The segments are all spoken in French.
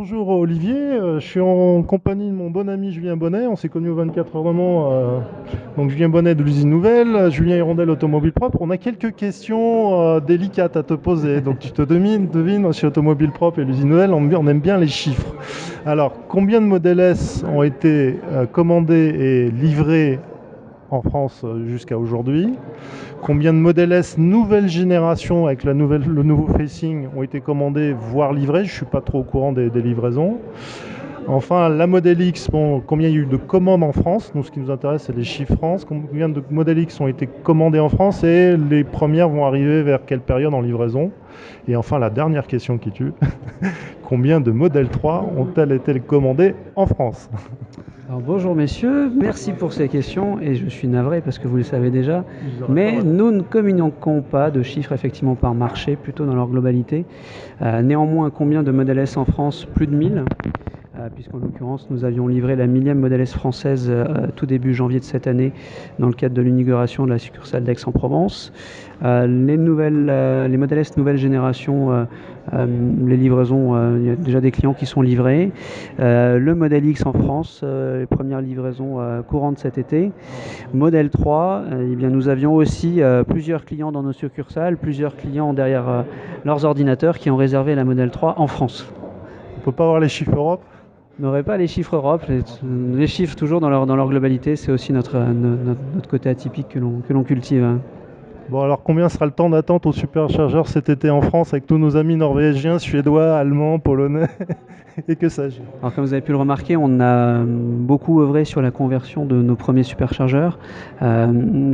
Bonjour Olivier, je suis en compagnie de mon bon ami Julien Bonnet, on s'est connus au 24 heures de Mans, donc Julien Bonnet de l'usine Nouvelle, Julien Hirondelle Automobile Propre. On a quelques questions délicates à te poser, donc tu te devines, chez Automobile Propre et l'usine Nouvelle, on aime bien les chiffres. Alors, combien de Model S ont été commandés et livrés en France jusqu'à aujourd'hui? Combien de Model S nouvelle génération avec le nouveau facing ont été commandés, voire livrés? Je ne suis pas trop au courant des livraisons. Enfin, la Model X, combien il y a eu de commandes en France? Nous, ce qui nous intéresse, c'est les chiffres France. Combien de Model X ont été commandées en France et les premières vont arriver vers quelle période en livraison? Et enfin, la dernière question qui tue, combien de Model 3 ont-elles été commandées en France? Alors bonjour messieurs, merci pour ces questions et je suis navré parce que vous le savez déjà, mais nous ne communiquons pas de chiffres effectivement par marché, plutôt dans leur globalité. Néanmoins, combien de Model S en France? Plus de 1000, puisqu'en l'occurrence nous avions livré la 1000e Model S française tout début janvier de cette année dans le cadre de l'inauguration de la succursale d'Aix-en-Provence. Les Model S nouvelle génération, les livraisons, il y a déjà des clients qui sont livrés. Le Model X en France, les premières livraisons courantes cet été. Model 3, eh bien, nous avions aussi plusieurs clients dans nos succursales, plusieurs clients derrière leurs ordinateurs qui ont réservé la Model 3 en France. On ne peut pas avoir les chiffres Europe? On n'aurait pas les chiffres Europe, les chiffres toujours dans leur globalité, c'est aussi notre côté atypique que l'on cultive. Bon, alors combien sera le temps d'attente au superchargeur cet été en France avec tous nos amis norvégiens, suédois, allemands, polonais et que sais-je? Alors comme vous avez pu le remarquer, on a beaucoup œuvré sur la conversion de nos premiers superchargeurs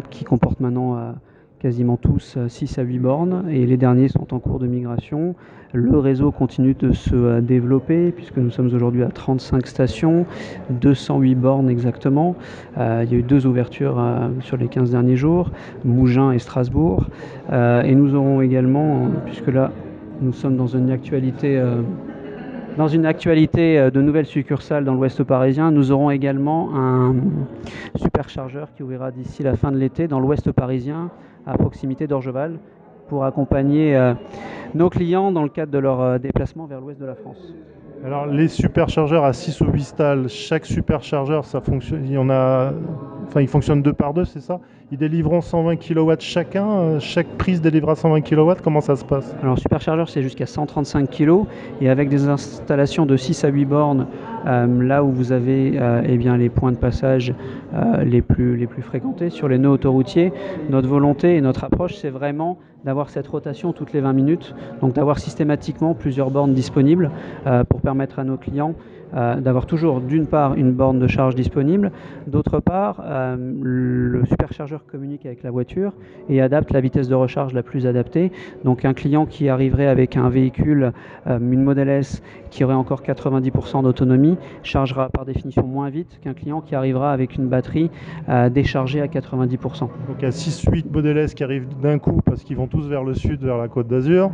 qui comportent maintenant quasiment tous 6 à 8 bornes et les derniers sont en cours de migration. Le réseau continue de se développer puisque nous sommes aujourd'hui à 35 stations, 208 bornes exactement. Il y a eu 2 ouvertures sur les 15 derniers jours, Mougins et Strasbourg. Et nous aurons également, puisque là nous sommes dans une actualité de nouvelles succursales dans l'ouest parisien, nous aurons également un superchargeur qui ouvrira d'ici la fin de l'été dans l'ouest parisien, à proximité d'Orgeval, pour accompagner nos clients dans le cadre de leur déplacement vers l'ouest de la France. Alors les superchargeurs à 6 ou 8 stalles, chaque superchargeur, ça fonctionne, il fonctionne 2 par 2, c'est ça? Ils délivreront 120 kW chacun, chaque prise délivrera 120 kW, comment ça se passe? Alors superchargeur c'est jusqu'à 135 kg et avec des installations de 6 à 8 bornes, là où vous avez eh bien, les points de passage les plus fréquentés sur les nœuds autoroutiers, notre volonté et notre approche c'est vraiment d'avoir cette rotation toutes les 20 minutes, donc d'avoir systématiquement plusieurs bornes disponibles pour permettre à nos clients d'avoir toujours d'une part une borne de charge disponible, d'autre part le superchargeur communique avec la voiture et adapte la vitesse de recharge la plus adaptée. Donc un client qui arriverait avec un véhicule, une Model S qui aurait encore 90% d'autonomie, chargera par définition moins vite qu'un client qui arrivera avec une batterie déchargée à 90%. Donc il y a 6-8 Model S qui arrivent d'un coup parce qu'ils vont tous vers le sud, vers la Côte d'Azur.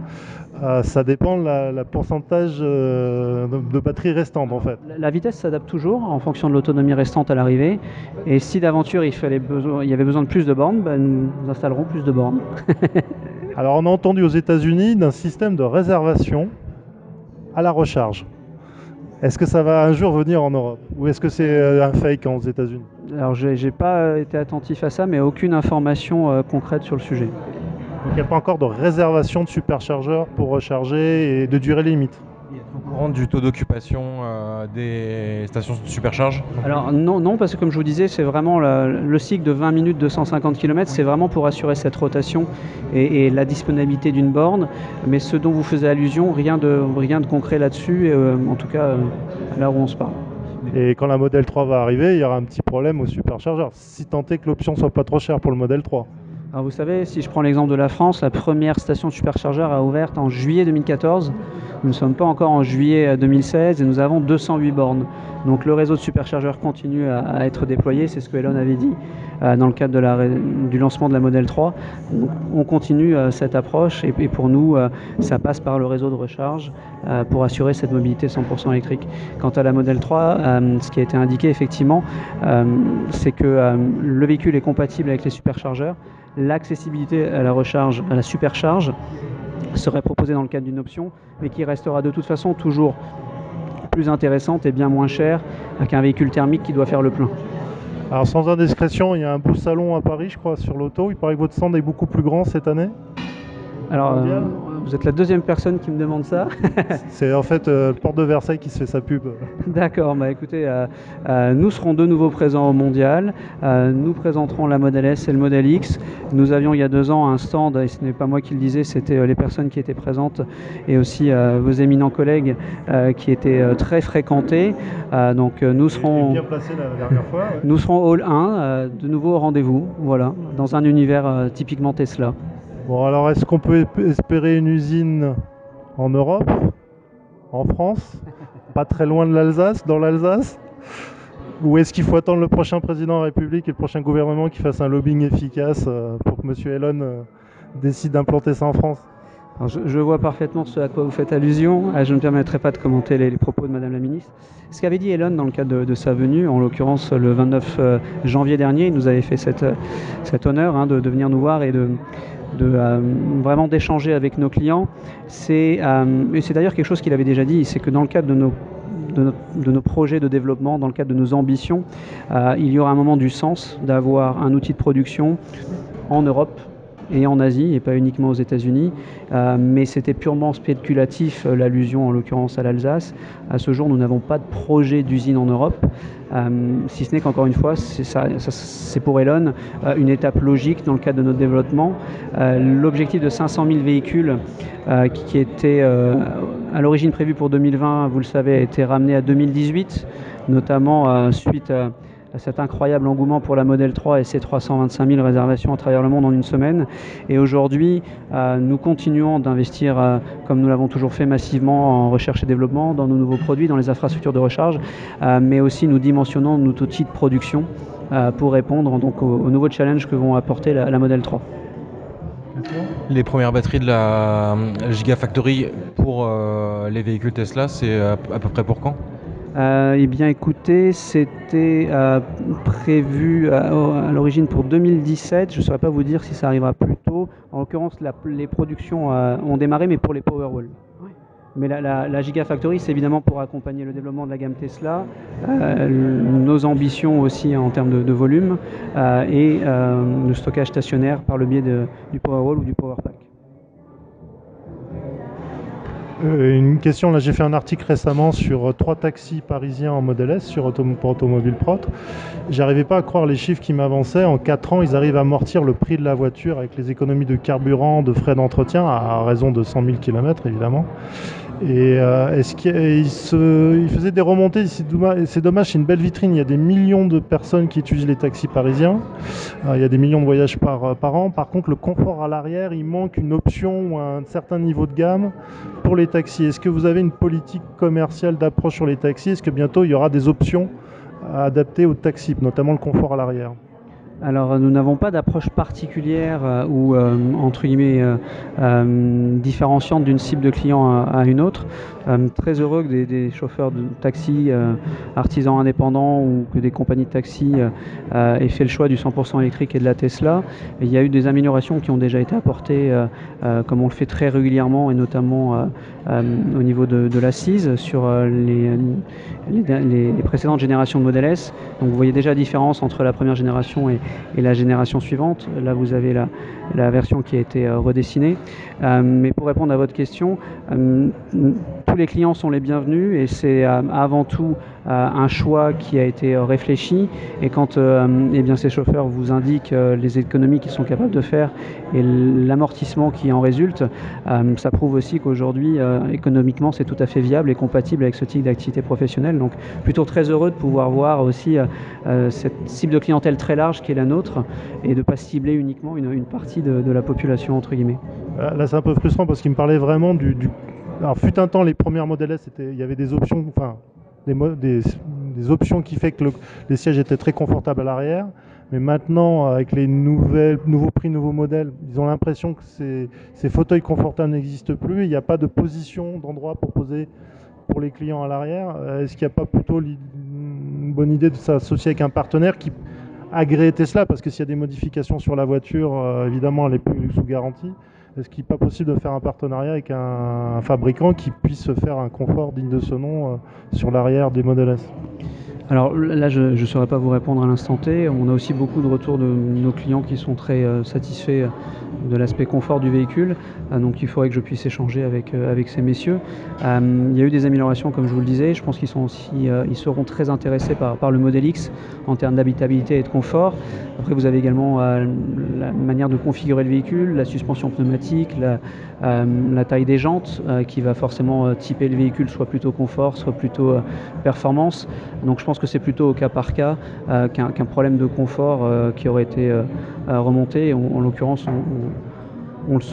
Ça dépend de la pourcentage de batterie restante en fait. La vitesse s'adapte toujours en fonction de l'autonomie restante à l'arrivée. Et si d'aventure il y avait besoin de plus de bornes, nous installerons plus de bornes. Alors on a entendu aux États-Unis d'un système de réservation à la recharge. Est-ce que ça va un jour venir en Europe? Ou est-ce que c'est un fake aux États-Unis? Alors j'ai pas été attentif à ça, mais aucune information concrète sur le sujet. Donc il n'y a pas encore de réservation de superchargeur pour recharger et de durée limite? Au courant du taux d'occupation des stations de supercharge? Alors non, parce que comme je vous disais, c'est vraiment le cycle de 20 minutes de 150 km, c'est vraiment pour assurer cette rotation et la disponibilité d'une borne. Mais ce dont vous faisiez allusion, rien de concret là-dessus, en tout cas à l'heure où on se parle. Et quand la Model 3 va arriver, il y aura un petit problème au superchargeur, si tant est que l'option soit pas trop chère pour le Model 3. Alors vous savez, si je prends l'exemple de la France, la première station de superchargeur a ouvert en juillet 2014. Nous ne sommes pas encore en juillet 2016 et nous avons 208 bornes. Donc le réseau de superchargeurs continue à être déployé, c'est ce que Elon avait dit dans le cadre du lancement de la Model 3. Donc, on continue cette approche et pour nous, ça passe par le réseau de recharge pour assurer cette mobilité 100% électrique. Quant à la Model 3, ce qui a été indiqué effectivement, c'est que le véhicule est compatible avec les superchargeurs. L'accessibilité à la recharge, à la supercharge, serait proposée dans le cadre d'une option, mais qui restera de toute façon toujours plus intéressante et bien moins chère qu'un véhicule thermique qui doit faire le plein. Alors sans indiscrétion, il y a un beau salon à Paris, je crois, sur l'auto. Il paraît que votre stand est beaucoup plus grand cette année. Alors, vous êtes la deuxième personne qui me demande ça. C'est en fait le Porte de Versailles qui se fait sa pub. D'accord, bah écoutez, nous serons de nouveau présents au Mondial. Nous présenterons la Model S et le Model X. Nous avions il y a 2 ans un stand, et ce n'est pas moi qui le disais, c'était les personnes qui étaient présentes et aussi vos éminents collègues qui étaient très fréquentés. Donc nous serons bien placé la dernière fois. Ouais. Nous serons Hall 1, de nouveau au rendez-vous, voilà, dans un univers typiquement Tesla. Bon, alors est-ce qu'on peut espérer une usine en Europe, en France, pas très loin de l'Alsace, dans l'Alsace? Ou est-ce qu'il faut attendre le prochain président de la République et le prochain gouvernement qui fasse un lobbying efficace pour que M. Elon décide d'implanter ça en France? Alors je vois parfaitement ce à quoi vous faites allusion. Je ne me permettrai pas de commenter les propos de Madame la Ministre. Ce qu'avait dit Elon dans le cadre de sa venue, en l'occurrence le 29 janvier dernier, il nous avait fait cet honneur de venir nous voir et de vraiment d'échanger avec nos clients. Et c'est d'ailleurs quelque chose qu'il avait déjà dit, c'est que dans le cadre de nos projets de développement, dans le cadre de nos ambitions, il y aura un moment du sens d'avoir un outil de production en Europe et en Asie, et pas uniquement aux États-Unis, mais c'était purement spéculatif, l'allusion en l'occurrence à l'Alsace. À ce jour, nous n'avons pas de projet d'usine en Europe, si ce n'est qu'encore une fois, c'est pour Elon une étape logique dans le cadre de notre développement. L'objectif de 500 000 véhicules qui était à l'origine prévu pour 2020, vous le savez, a été ramené à 2018, notamment suite à cet incroyable engouement pour la Model 3 et ses 325 000 réservations à travers le monde en une semaine. Et aujourd'hui, nous continuons d'investir, comme nous l'avons toujours fait massivement, en recherche et développement, dans nos nouveaux produits, dans les infrastructures de recharge, mais aussi nous dimensionnons nos outils de production pour répondre donc aux nouveaux challenges que vont apporter la Model 3. Les premières batteries de la Gigafactory pour les véhicules Tesla, c'est à peu près pour quand ? Eh bien écoutez, c'était prévu à l'origine pour 2017. Je ne saurais pas vous dire si ça arrivera plus tôt. En l'occurrence, les productions ont démarré, mais pour les Powerwall. Mais la Gigafactory, c'est évidemment pour accompagner le développement de la gamme Tesla, nos ambitions aussi en termes de volume et le stockage stationnaire par le biais du Powerwall ou du Powerpack. Une question, là j'ai fait un article récemment sur 3 taxis parisiens en Model S pour Automobile Prot. J'arrivais pas à croire les chiffres qui m'avançaient. En 4 ans, ils arrivent à amortir le prix de la voiture avec les économies de carburant, de frais d'entretien, à raison de 100 000 km évidemment. Et est-ce qu'il faisait des remontées? C'est dommage, c'est une belle vitrine. Il y a des millions de personnes qui utilisent les taxis parisiens. Il y a des millions de voyages par an. Par contre, le confort à l'arrière, il manque une option ou un certain niveau de gamme pour les taxis. Est-ce que vous avez une politique commerciale d'approche sur les taxis? Est-ce que bientôt il y aura des options adaptées aux taxis, notamment le confort à l'arrière? Alors nous n'avons pas d'approche particulière ou entre guillemets différenciante d'une cible de client à une autre. Très heureux que des chauffeurs de taxi, artisans indépendants ou que des compagnies de taxi aient fait le choix du 100% électrique et de la Tesla. Et il y a eu des améliorations qui ont déjà été apportées comme on le fait très régulièrement et notamment au niveau de l'assise sur les précédentes générations de Model S. Donc vous voyez déjà la différence entre la première génération et la génération suivante. Là vous avez la version qui a été redessinée. Mais pour répondre à votre question, tous les clients sont les bienvenus et c'est avant tout un choix qui a été réfléchi. Et quand eh bien, ces chauffeurs vous indiquent les économies qu'ils sont capables de faire et l'amortissement qui en résulte, ça prouve aussi qu'aujourd'hui, économiquement, c'est tout à fait viable et compatible avec ce type d'activité professionnelle. Donc plutôt très heureux de pouvoir voir aussi cette cible de clientèle très large qui est la nôtre et de ne pas cibler uniquement une partie de la population, entre guillemets. Là, c'est un peu frustrant parce qu'il me parlait vraiment Alors, fut un temps, les premières Model S, il y avait des options, enfin, des options qui fait que les sièges étaient très confortables à l'arrière. Mais maintenant, avec les nouveaux prix, nouveaux modèles, ils ont l'impression que ces fauteuils confortables n'existent plus. Il n'y a pas de position, d'endroit pour poser pour les clients à l'arrière. Est-ce qu'il n'y a pas plutôt une bonne idée de s'associer avec un partenaire qui agrée Tesla? Parce que s'il y a des modifications sur la voiture, évidemment, elle n'est plus sous garantie. Est-ce qu'il n'est pas possible de faire un partenariat avec un fabricant qui puisse se faire un confort digne de ce nom sur l'arrière des Model S? Alors là, je ne saurais pas vous répondre à l'instant T. On a aussi beaucoup de retours de nos clients qui sont très satisfaits de l'aspect confort du véhicule. Donc il faudrait que je puisse échanger avec ces messieurs. Il y a eu des améliorations, comme je vous le disais. Je pense qu'ils sont aussi, ils seront très intéressés par le Model X en termes d'habitabilité et de confort. Après, vous avez également la manière de configurer le véhicule, la suspension pneumatique, la taille des jantes qui va forcément typer le véhicule soit plutôt confort, soit plutôt performance. Donc je pense que c'est plutôt au cas par cas qu'un problème de confort qui aurait été remonté. En l'occurrence, on le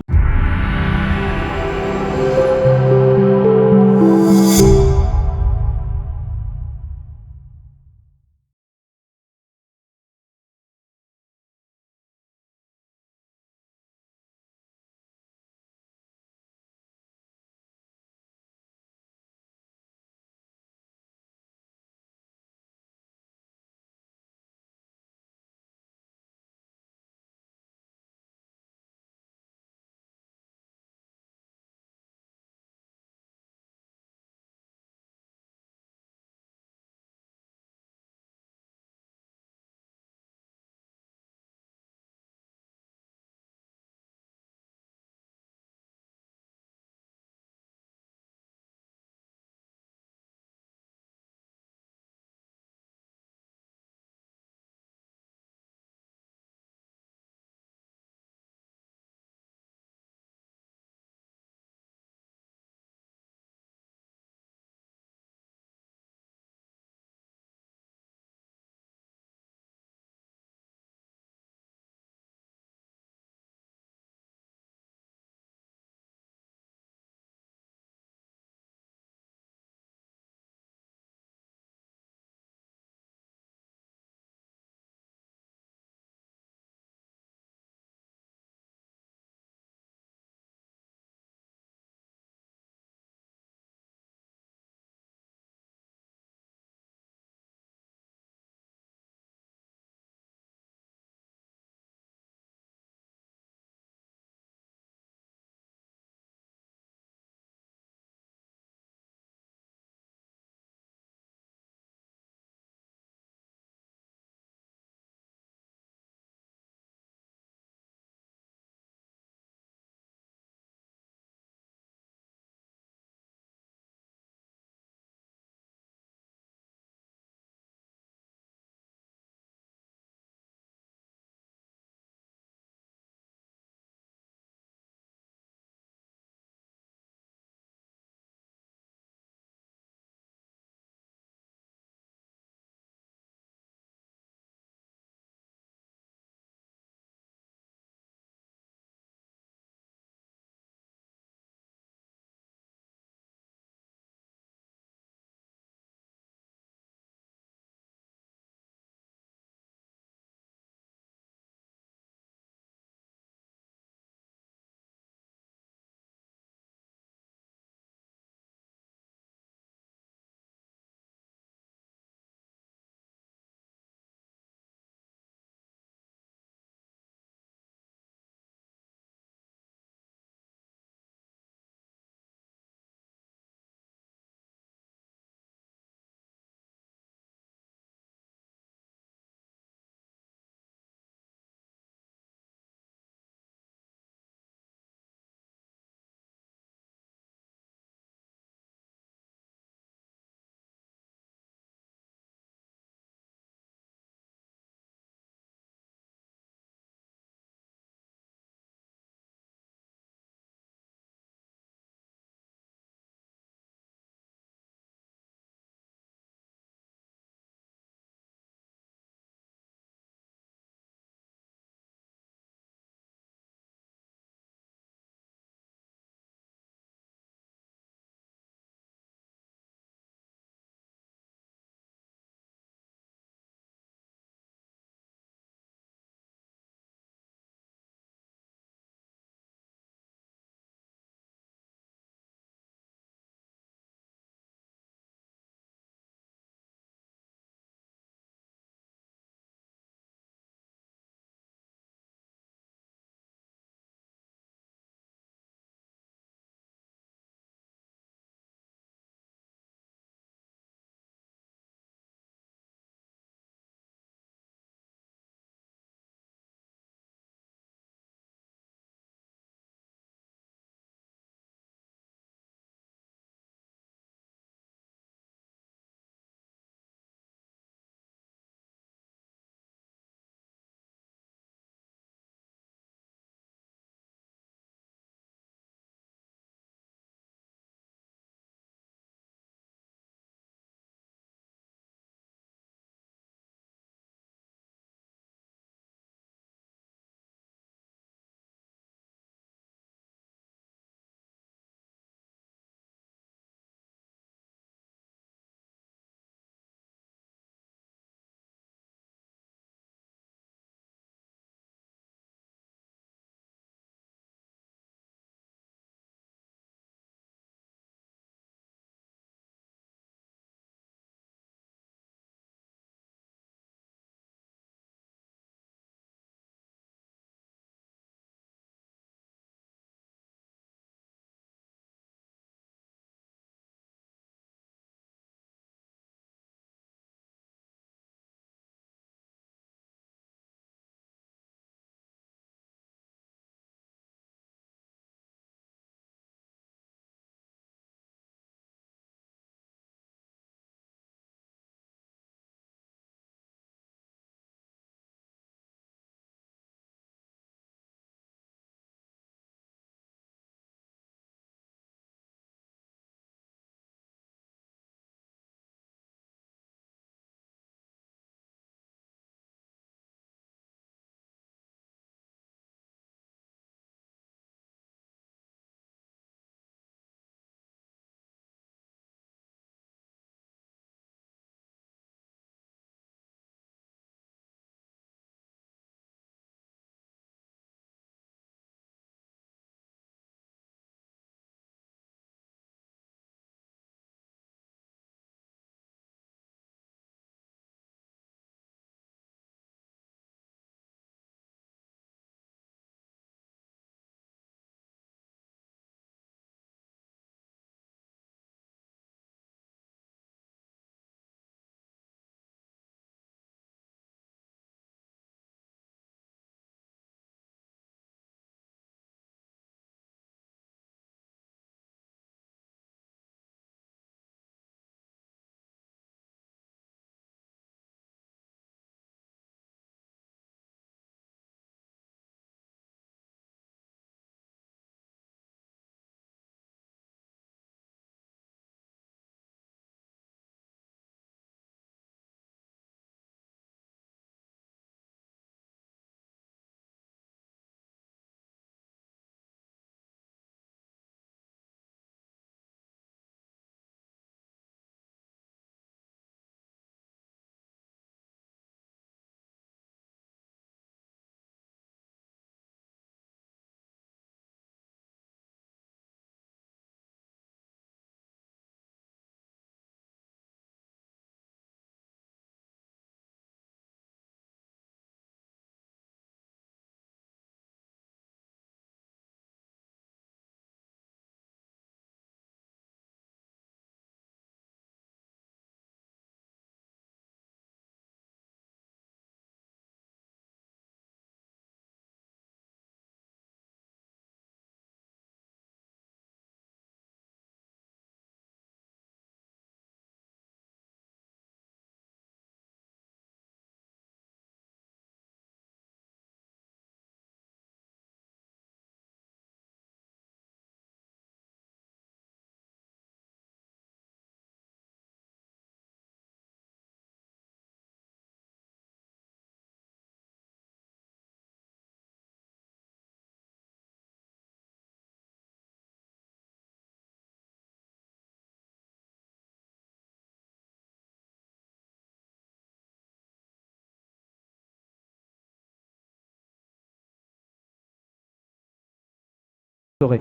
saurez.